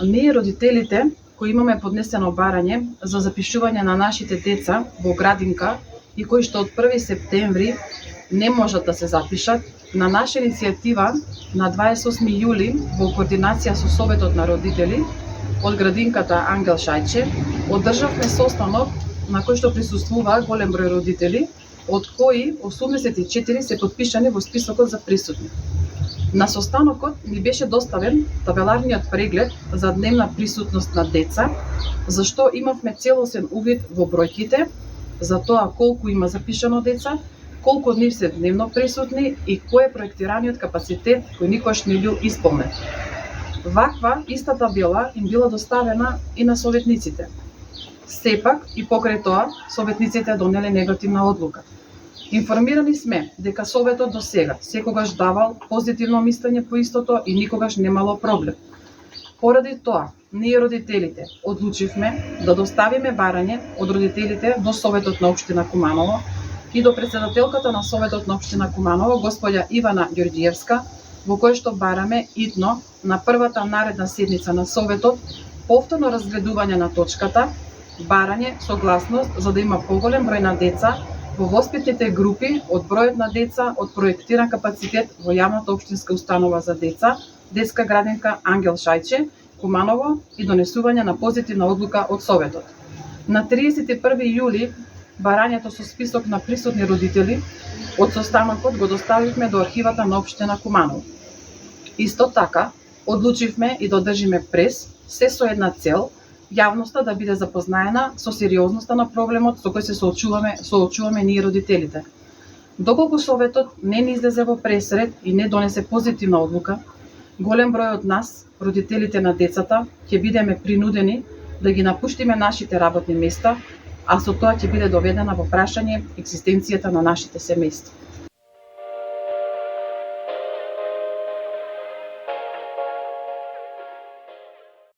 Ние родителите кои имаме поднесено барање за запишување на нашите деца во градинка и кои што од 1 септември не можат да се запишат, на наша иницијатива на 28 јули во координација со Советот на родители од градинката Ангел Шајче одржавме состанок на кој што присуствуваа голем број родители, од кои 84 се потпишани во списокот за присутни. На состанокот ни беше доставен табеларниот преглед за дневна присутност на деца, зашто имавме целосен увид во бројките, за тоа колку има запишано деца, колку од нив се дневно присутни и кој е проектираниот капацитет кој никош не бил исполнет. Ваква иста табела им била доставена и на советниците. Сепак и покрај тоа, советниците донеле негативна одлука. Информирани сме дека Советот до сега секогаш давал позитивно мислење по истото и никогаш немало проблем. Поради тоа, ние родителите одлучивме да доставиме барање од родителите до Советот на општина Куманово и до претседателката на Советот на општина Куманово, господја Ивана Ѓорѓиевска, во кој што бараме итно на првата наредна седница на Советот повторно разгледување на точката, барање согласност за да има поголем број на деца во воспитните групи од бројот на деца од проектиран капацитет во јавната општинска установа за деца, детска градинка Ангел Шајче, Куманово и донесување на позитивна одлука од Советот. На 31 јули барањето со список на присутни родители од состанокот го доставивме до архивата на општина Куманово. Исто така, одлучивме и да одржиме прес, се со една цел, јавноста да биде запознаена со сериозноста на проблемот со кој се соочуваме ние родителите. Доколку Советот не ни излезе во пресред и не донесе позитивна одлука, голем број од нас, родителите на децата, ќе бидеме принудени да ги напуштиме нашите работни места, а со тоа ќе биде доведена во прашање екзистенцијата на нашите семејства.